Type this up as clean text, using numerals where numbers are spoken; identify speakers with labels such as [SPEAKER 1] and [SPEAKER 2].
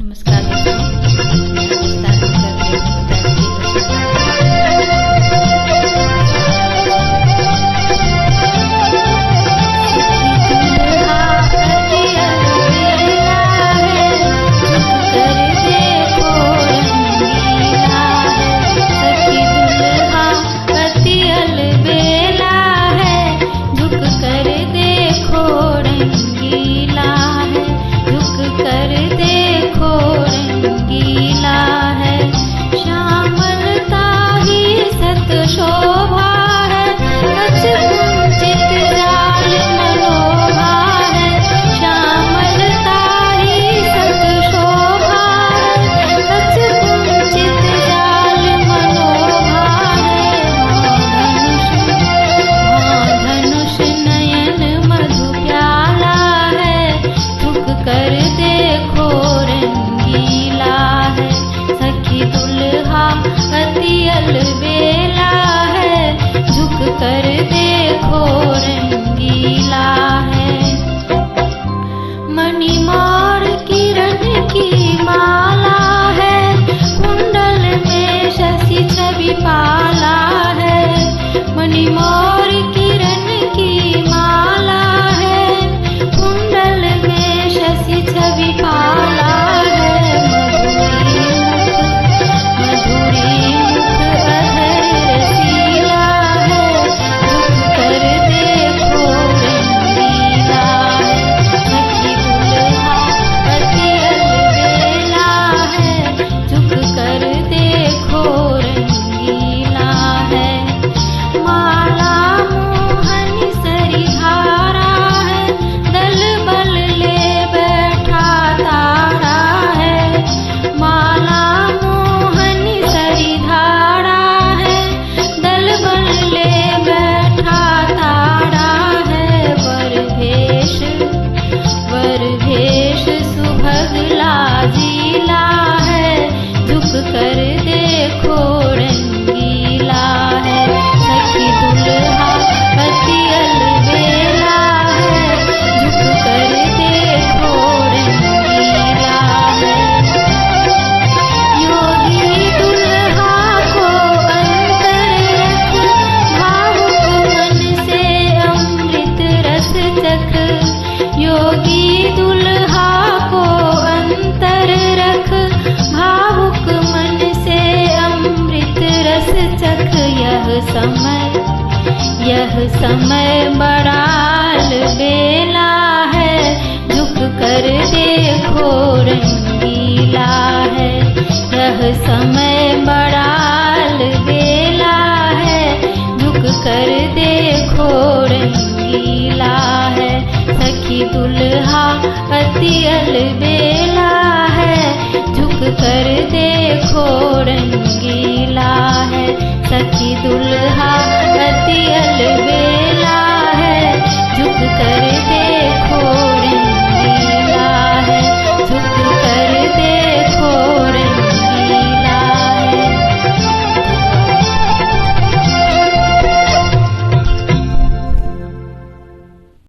[SPEAKER 1] नमस्कार दोस्तों, मैं विस्तार करते बेला है, झुक कर देखो रंगीला है। मणिमोर किरण की माला है, कुंडल में शशि छवि पाला है। मणिमोर किरण की माला है, कुंडल में शशि छवि पाला है। कर देखो रंगीला है, सखी दुल्हा अति अलबेला है। झुक कर देखो रंगीला है। योगी दुल्हा को अंतर रख, भावुक मन से अमृत रस चख। योगी दुल्हा को अंतर रख, भावुक मन से अमृत रस चख। यह समय बड़ा अलबेला है, झुक कर देखो रंगीला है। यह समय बड़ा अलबेला है, झुक कर देखो रंगीला है। सखी दुल्हा अति अलबेला है, झुक कर देखो रंगीला।